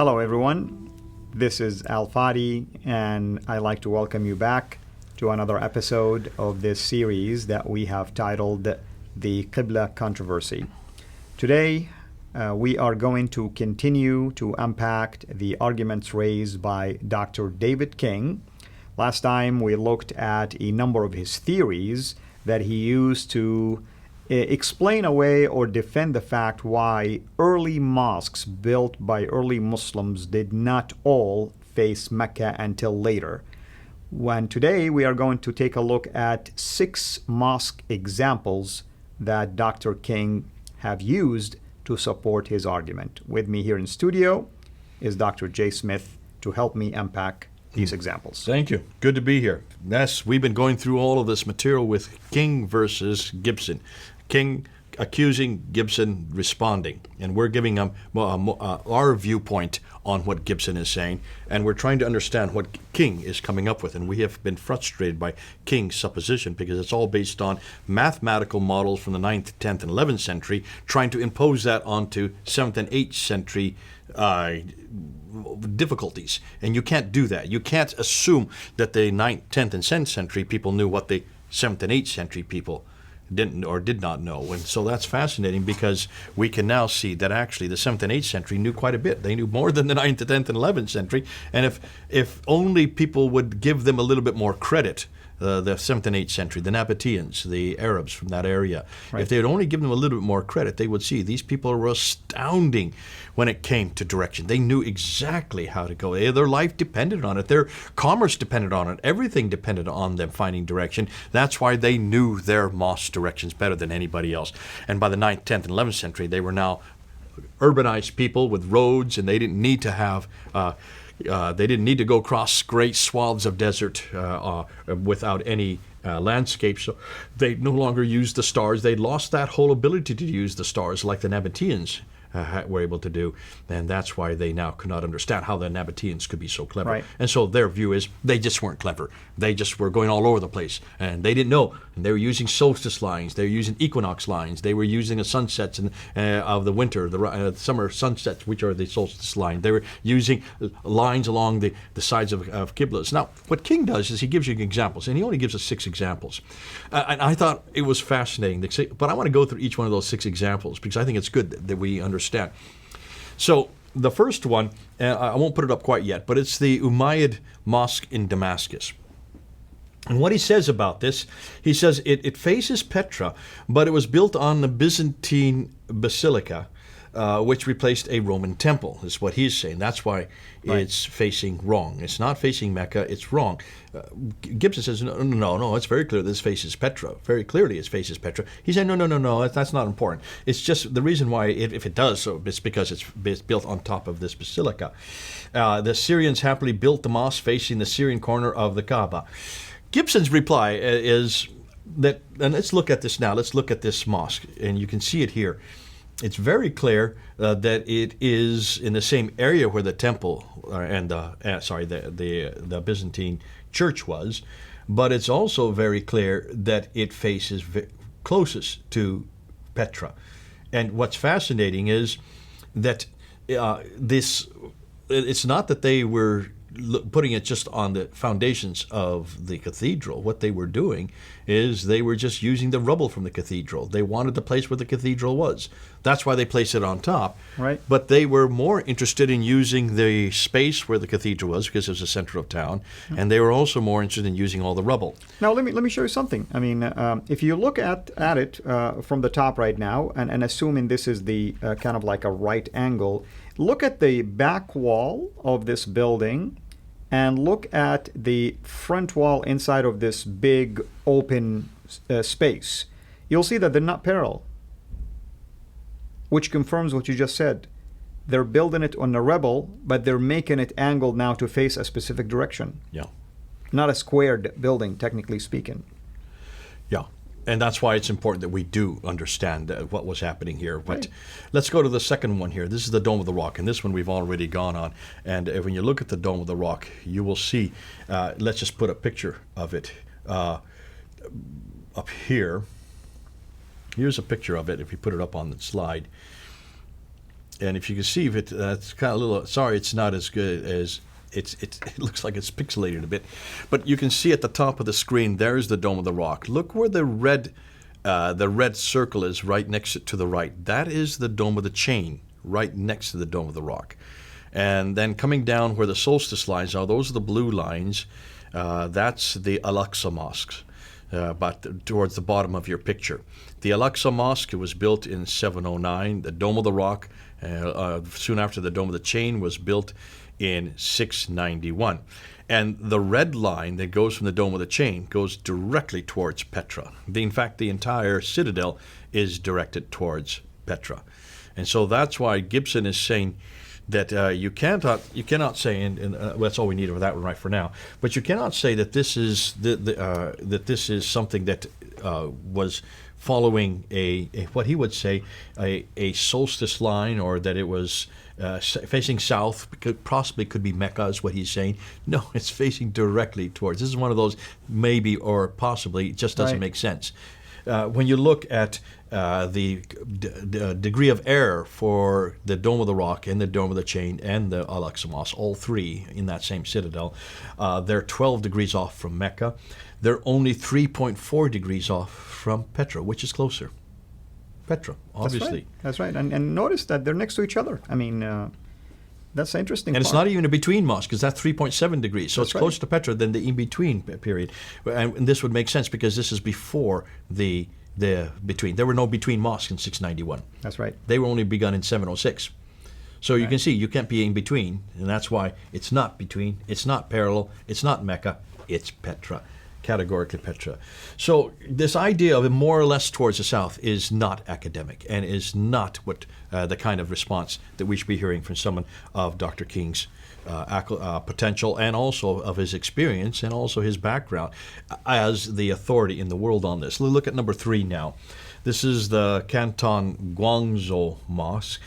Hello, everyone. This is Al Fadi, and I'd like to welcome you back to another episode of this series that we have titled the Qibla Controversy. Today, we are going to continue to unpack the arguments raised by Dr. David King. Last time, we looked at a number of his theories that he used to explain away or defend the fact why early mosques built by early Muslims did not all face Mecca until later. When today we are going to take a look at 6 mosque examples that Dr. King have used to support his argument. With me here in studio is Dr. Jay Smith to help me unpack these examples. Thank you. Good to be here. Yes, we've been going through all of this material with King versus Gibson. King accusing, Gibson responding. And we're giving him our viewpoint on what Gibson is saying. And we're trying to understand what King is coming up with. And we have been frustrated by King's supposition because it's all based on mathematical models from the 9th, 10th, and 11th century, trying to impose that onto 7th and 8th century difficulties. And you can't do that. You can't assume that the 9th, 10th, and 10th century people knew what the 7th and 8th century people didn't or did not know. And so that's fascinating because we can now see that actually the 7th and 8th century knew quite a bit. They knew more than the 9th, 10th, and 11th century. And if only people would give them a little bit more credit, the 7th and 8th century, the Nabateans, the Arabs from that area, right. If they would only give them a little bit more credit, they would see these people were astounding when it came to direction. They knew exactly how to go. Their life depended on it. Their commerce depended on it. Everything depended on them finding direction. That's why they knew their mosque directions better than anybody else. And by the 9th, 10th, and 11th century, they were now urbanized people with roads, and they didn't need to have they didn't need to go across great swaths of desert without any landscape. So they no longer used the stars. They lost that whole ability to use the stars like the Nabateans were able to do. And that's why they now could not understand how the Nabateans could be so clever. Right. And so their view is they just weren't clever. They just were going all over the place. And they didn't know. And they were using solstice lines. They were using equinox lines. They were using the sunsets of the winter, the summer sunsets, which are the solstice line. They were using lines along the sides of Qiblas. Now, what King does is he gives you examples, and he only gives us 6 examples. And I thought it was fascinating. But I want to go through each one of those 6 examples because I think it's good that we understand. So the first one, I won't put it up quite yet, but it's the Umayyad Mosque in Damascus. And what he says about this, he says it faces Petra, but it was built on the Byzantine Basilica, which replaced a Roman temple, is what he's saying. That's why it's facing wrong. It's not facing Mecca, it's wrong. Gibson says, no, it's very clear this faces Petra. Very clearly it faces Petra. He said, no, that's not important. It's just the reason why, if it does so, it's because it's built on top of this basilica. The Syrians happily built the mosque facing the Syrian corner of the Kaaba. Gibson's reply is that, and let's look at this now. Let's look at this mosque, and you can see it here. It's very clear that it is in the same area where the temple and the Byzantine church was, but it's also very clear that it faces closest to Petra. And what's fascinating is that it's not that they were putting it just on the foundations of the cathedral. What they were doing is they were just using the rubble from the cathedral. They wanted the place where the cathedral was. That's why they placed it on top. Right. But they were more interested in using the space where the cathedral was because it was the center of town, and they were also more interested in using all the rubble. Now, let me show you something. I mean, if you look at it from the top right now, and assuming this is the kind of like a right angle, look at the back wall of this building and look at the front wall inside of this big open space. You'll see that they're not parallel, which confirms what you just said. They're building it on a rebel, but they're making it angled now to face a specific direction. Yeah. Not a squared building, technically speaking. Yeah. And that's why it's important that we do understand what was happening here. But Right. Let's go to the second one here. This is the Dome of the Rock, and this one we've already gone on. And when you look at the Dome of the Rock, you will see, let's just put a picture of it up here. Here's a picture of it if you put it up on the slide. And if you can see, it's kind of a little. Sorry, it's not as good as it looks like it's pixelated a bit, but you can see at the top of the screen. There's the Dome of the Rock. Look where the red circle is right next to the right. That is the Dome of the Chain, right next to the Dome of the Rock. And then coming down where the solstice lines are, those are the blue lines. That's the Al-Aqsa Mosque, but towards the bottom of your picture. The Al-Aqsa Mosque was built in 709. The Dome of the Rock, soon after the Dome of the Chain, was built in 691. And the red line that goes from the Dome of the Chain goes directly towards Petra. In fact, the entire citadel is directed towards Petra. And so that's why Gibson is saying that you cannot say, and that's all we need of that one right for now. But you cannot say that this is that this is something that was following what he would say a solstice line, or that it was facing south. Possibly could be Mecca, is what he's saying. No, it's facing directly towards. This is one of those maybe or possibly. It just doesn't make sense. When you look at the degree of error for the Dome of the Rock and the Dome of the Chain and the Al-Aqsa Mosque, all three in that same citadel, they're 12 degrees off from Mecca. They're only 3.4 degrees off from Petra, which is closer. Petra, obviously. That's right. And notice that they're next to each other. I mean, that's an interesting And part. it's not even a between mosque, because that's 3.7 degrees. So it's closer to Petra than the in-between period. And this would make sense because this is before the between. There were no between mosques in 691. That's right. They were only begun in 706. So you can see you can't be in between, and that's why it's not between, it's not parallel, it's not Mecca, it's Petra. Categorically Petra. So this idea of it more or less towards the south is not academic, and is not what the kind of response that we should be hearing from someone of Dr. King's potential, and also of his experience, and also his background as the authority in the world on this. Look at number 3 now. This is the Canton Guangzhou Mosque.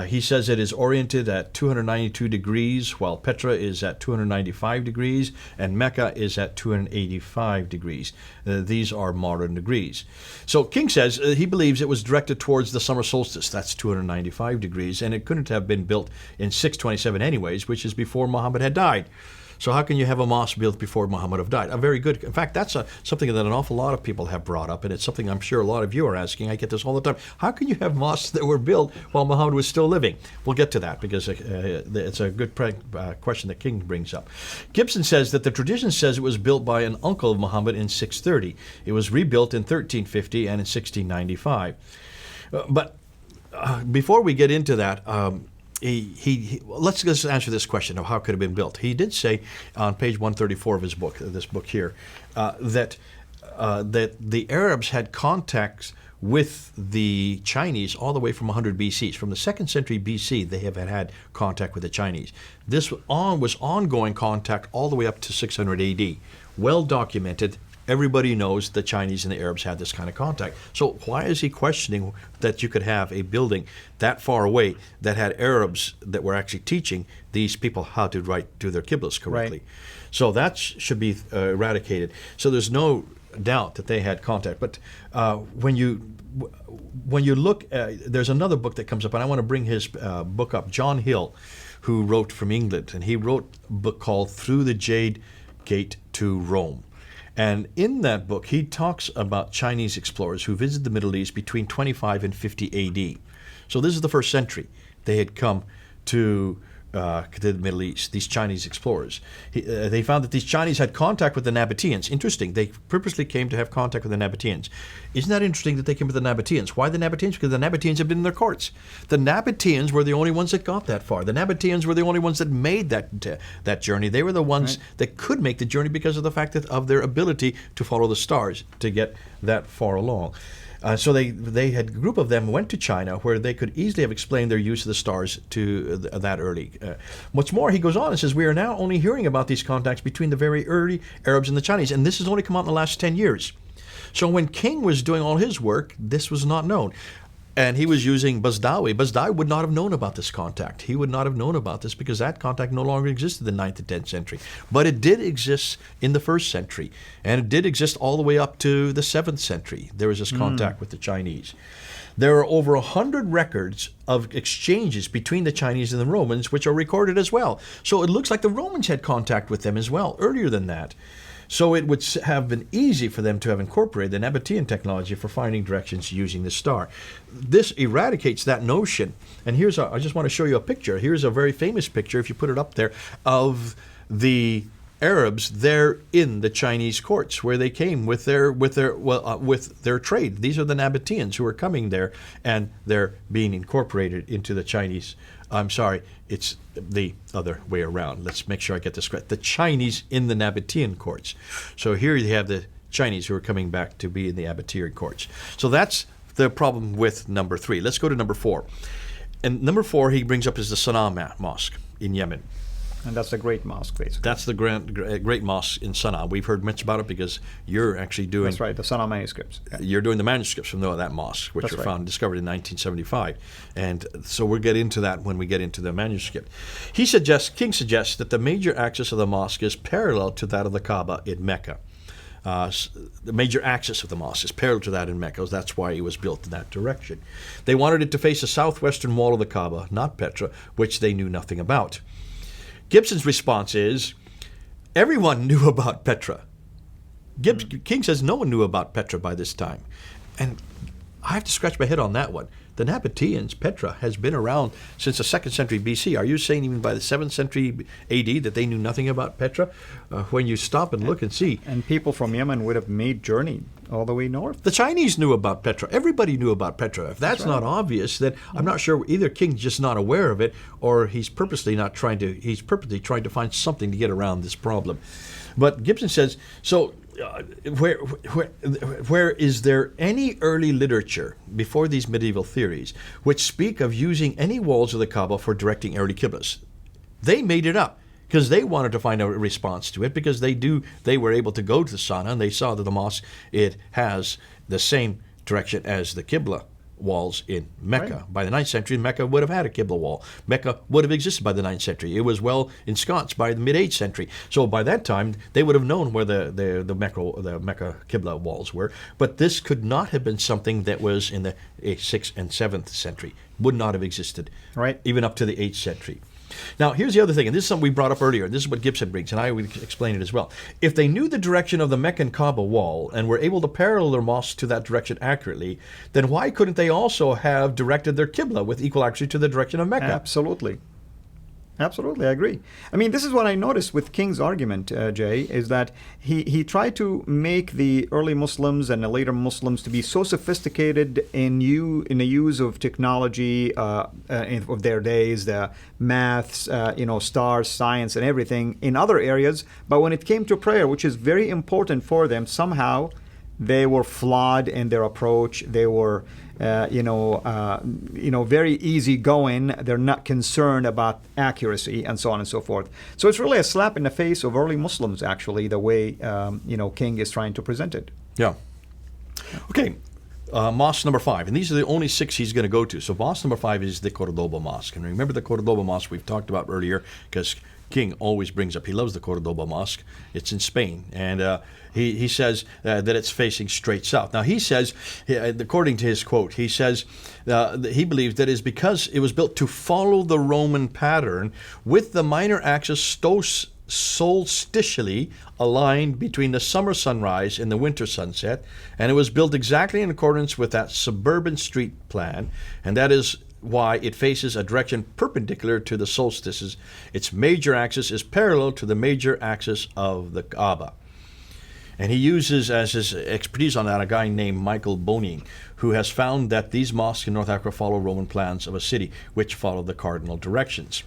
He says it is oriented at 292 degrees, while Petra is at 295 degrees, and Mecca is at 285 degrees. These are modern degrees. So King says he believes it was directed towards the summer solstice. That's 295 degrees, and it couldn't have been built in 627 anyways, which is before Muhammad had died. So how can you have a mosque built before Muhammad have died? A very good. In fact, that's something that an awful lot of people have brought up, and it's something I'm sure a lot of you are asking. I get this all the time. How can you have mosques that were built while Muhammad was still living? We'll get to that because it's a good question that King brings up. Gibson says that the tradition says it was built by an uncle of Muhammad in 630. It was rebuilt in 1350 and in 1695. But before we get into that, let's just answer this question of how it could have been built. He did say on page 134 of his book, this book here, that the Arabs had contacts with the Chinese all the way from 100 BC. From the 2nd century BC, they have had contact with the Chinese. This was ongoing contact all the way up to 600 AD. Well documented. Everybody knows the Chinese and the Arabs had this kind of contact. So why is he questioning that you could have a building that far away that had Arabs that were actually teaching these people how to do their Qiblas correctly? Right. So that should be eradicated. So there's no doubt that they had contact. But when you look, there's another book that comes up, and I want to bring his book up. John Hill, who wrote from England, and he wrote a book called Through the Jade Gate to Rome. And in that book, he talks about Chinese explorers who visited the Middle East between 25 and 50 AD. So this is the 1st century. They had come to the Middle East, these Chinese explorers. They found that these Chinese had contact with the Nabateans. Interesting. They purposely came to have contact with the Nabateans. Isn't that interesting that they came with the Nabateans? Why the Nabateans? Because the Nabateans had been in their courts. The Nabateans were the only ones that got that far. The Nabateans were the only ones that made that journey. They were the ones that could make the journey because of the fact of their ability to follow the stars to get that far along. So they had a group of them went to China, where they could easily have explained their use of the stars to that early. What's more, he goes on and says, we are now only hearing about these contacts between the very early Arabs and the Chinese, and this has only come out in the last 10 years. So when King was doing all his work, this was not known. And he was using Bazdawi. Bazdawi would not have known about this contact. He would not have known about this because that contact no longer existed in the 9th and 10th century. But it did exist in the 1st century. And it did exist all the way up to the 7th century. There was this contact with the Chinese. There are over 100 records of exchanges between the Chinese and the Romans, which are recorded as well. So it looks like the Romans had contact with them as well, earlier than that. So it would have been easy for them to have incorporated the Nabatean technology for finding directions using the star. This eradicates that notion. And I just want to show you a picture. Here's a very famous picture, if you put it up there, of the Arabs there in the Chinese courts, where they came with their trade. These are the Nabateans who are coming there, and they're being incorporated into the Chinese. I'm sorry, it's the other way around. Let's make sure I get this correct. The Chinese in the Nabatean courts. So here you have the Chinese who are coming back to be in the Nabatean courts. So that's the problem with number 3. Let's go to number 4. And number 4 he brings up is the Sana'a Mosque in Yemen. And that's the great mosque, basically. That's the great mosque in Sana'a. We've heard much about it because you're actually doing... That's right, the Sana'a manuscripts. Yeah. You're doing the manuscripts from that mosque, which That's were right. discovered in 1975. And so we'll get into that when we get into the manuscript. King suggests that the major axis of the mosque is parallel to that of the Kaaba in Mecca. The major axis of the mosque is parallel to that in Mecca. That's why it was built in that direction. They wanted it to face the southwestern wall of the Kaaba, not Petra, which they knew nothing about. Gibson's response is, everyone knew about Petra. King says no one knew about Petra by this time. And I have to scratch my head on that one. The Nabateans, Petra, has been around since the 2nd century BC. Are you saying even by the 7th century AD that they knew nothing about Petra? When you stop and look and see. And people from Yemen would have made journey all the way north. The Chinese knew about Petra. Everybody knew about Petra. If that's not obvious, then I'm not sure either King's just not aware of it, or he's purposely trying to find something to get around this problem. But Gibson says, so where is there any early literature before these medieval theories which speak of using any walls of the Kaaba for directing early Qiblas? They made it up because they wanted to find a response to it, because they were able to go to the Sana'a and they saw that the mosque, it has the same direction as the Qibla walls in Mecca. Right. By the 9th century, Mecca would have had a Qibla wall. Mecca would have existed by the 9th century. It was well ensconced by the mid-8th century. So by that time, they would have known where the Mecca Qibla walls were. But this could not have been something that was in the 6th and 7th century. Would not have existed. Right. Even up to the 8th century. Now, here's the other thing, and this is something we brought up earlier, and this is what Gibson brings, and I would explain it as well. If they knew the direction of the Meccan Kaaba wall and were able to parallel their mosques to that direction accurately, then why couldn't they also have directed their Qibla with equal accuracy to the direction of Mecca? Absolutely. Absolutely, I agree. I mean, this is what I noticed with King's argument, Jay, is that he tried to make the early Muslims and the later Muslims to be so sophisticated in the use of technology of their days, the maths, stars, science, and everything in other areas. But when it came to prayer, which is very important for them, somehow they were flawed in their approach. They were very easygoing. They're not concerned about accuracy and so on and so forth. So it's really a slap in the face of early Muslims, actually, the way King is trying to present it. Yeah. Okay. Mosque number 5, and these are the only 6 he's going to go to. So mosque number 5 is the Cordoba Mosque. And remember the Cordoba Mosque we've talked about earlier, because King always brings up, he loves the Cordoba Mosque. It's in Spain. And he says that it's facing straight south. Now he says, according to his quote, he says he believes that it is because it was built to follow the Roman pattern with the minor axis solstitially aligned between the summer sunrise and the winter sunset, and it was built exactly in accordance with that suburban street plan, and that is why it faces a direction perpendicular to the solstices. Its major axis is parallel to the major axis of the Kaaba. And he uses as his expertise on that a guy named Michael Boning, who has found that these mosques in North Africa follow Roman plans of a city, which follow the cardinal directions.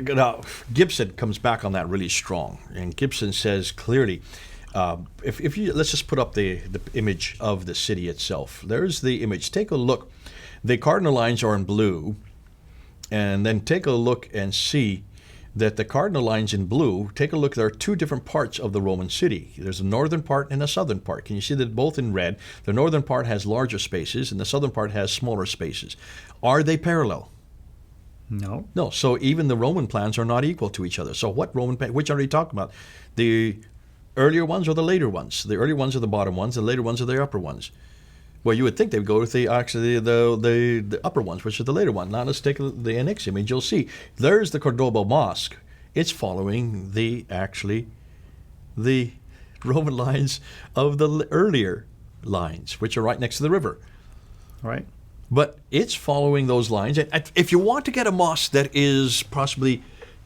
Now, Gibson comes back on that really strong, and Gibson says clearly, if you let's just put up the image of the city itself. There's the image. Take a look. The cardinal lines are in blue, and then take a look and see that the cardinal lines in blue, take a look, there are two different parts of the Roman city. There's a northern part and a southern part. Can you see that both in red? The northern part has larger spaces and the southern part has smaller spaces. Are they parallel? No. No. So even the Roman plans are not equal to each other. So what Roman plan, which are you talking about? The earlier ones or the later ones? The earlier ones are the bottom ones, the later ones are the upper ones. Well, you would think they would go with the upper ones, which are the later one. Now let's take the next image. You'll see there's the Cordoba Mosque. It's following the Roman lines of the earlier lines, which are right next to the river. Right. But it's following those lines. And if you want to get a mosque that is possibly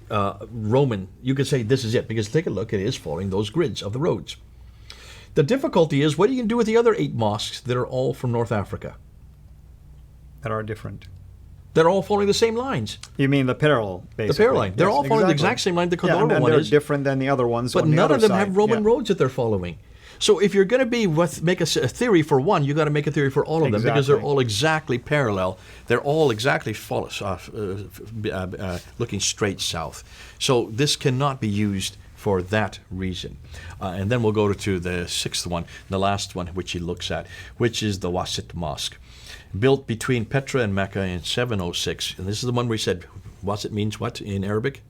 Roman, you could say this is it, because take a look, it is following those grids of the roads. The difficulty is, what are you going to do with the other 8 mosques that are all from North Africa? That are different. They're all following the same lines. You mean the parallel, basically? The parallel line. They're all following the exact same line the Cordoba one they're is. different than the other ones But on the none other of them side. have Roman roads that they're following. So if you're going to make a theory for one, you got to make a theory for all of them, because they're all exactly parallel. They're all exactly looking straight south. So this cannot be used for that reason. And then we'll go to the 6th one, the last one, which he looks at, which is the Wasit Mosque, built between Petra and Mecca in 706. And this is the one where he said, Wasit means what in Arabic?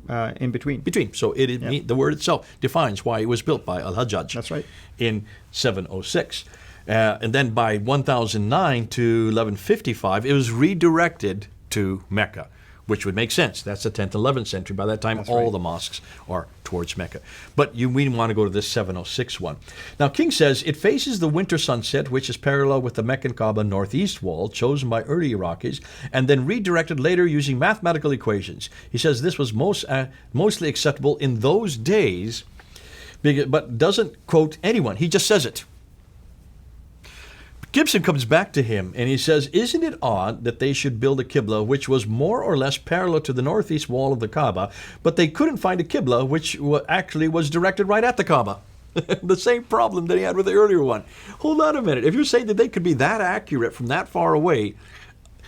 In between. Between. So the word itself defines why it was built by Al-Hajjaj. That's right. In 706. And then by 1009 to 1155, it was redirected to Mecca, which would make sense. That's the 10th, 11th century. By that time, all the mosques are towards Mecca. But we want to go to this 706 one. Now, King says, it faces the winter sunset, which is parallel with the Meccan Kaaba northeast wall, chosen by early Iraqis, and then redirected later using mathematical equations. He says this was mostly acceptable in those days, but doesn't quote anyone. He just says it. Gibson comes back to him and he says, isn't it odd that they should build a Qibla which was more or less parallel to the northeast wall of the Kaaba, but they couldn't find a Qibla which actually was directed right at the Kaaba? The same problem that he had with the earlier one. Hold on a minute. If you're saying that they could be that accurate from that far away,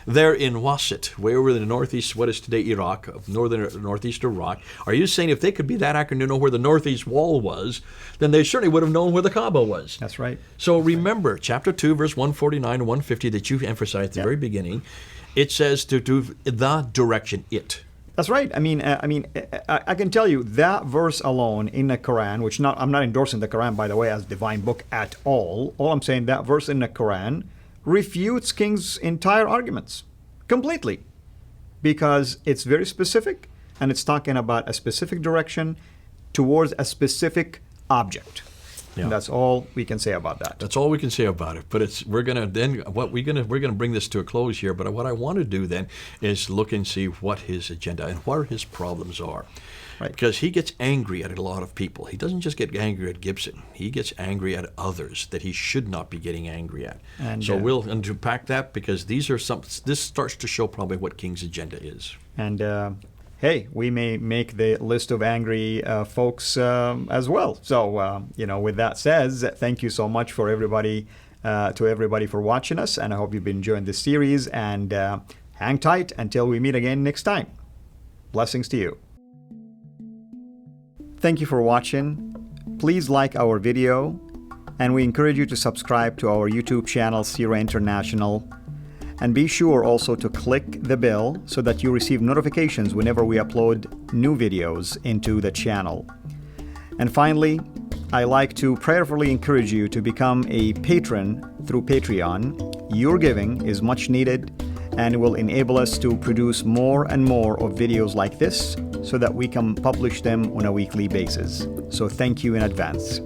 there in Wasit, way over in the northeast, what is today Iraq, northeast Iraq, are you saying if they could be that accurate to know where the northeast wall was, then they certainly would have known where the Kaaba was? That's right. So remember, chapter 2, verse 149 and 150 that you emphasized at the very beginning, it says to do the direction, it. That's right. I mean, I can tell you that verse alone in the Quran, which I'm not endorsing the Quran, by the way, as divine book at all. All I'm saying, that verse in the Quran refutes King's entire arguments completely, because it's very specific and it's talking about a specific direction towards a specific object. Yeah. And that's all we can say about that. That's all we can say about it. But we're gonna bring this to a close here. But what I want to do then is look and see what his agenda and what his problems are. Right. Because he gets angry at a lot of people. He doesn't just get angry at Gibson. He gets angry at others that he should not be getting angry at. And so we'll unpack that, because this starts to show probably what King's agenda is. And hey, we may make the list of angry folks as well. So with that says, thank you so much for everybody for watching us, and I hope you've been enjoying this series. And hang tight until we meet again next time. Blessings to you. Thank you for watching. Please like our video, and we encourage you to subscribe to our YouTube channel, Syria International. And be sure also to click the bell so that you receive notifications whenever we upload new videos into the channel. And finally, I like to prayerfully encourage you to become a patron through Patreon. Your giving is much needed and will enable us to produce more and more of videos like this so that we can publish them on a weekly basis. So thank you in advance.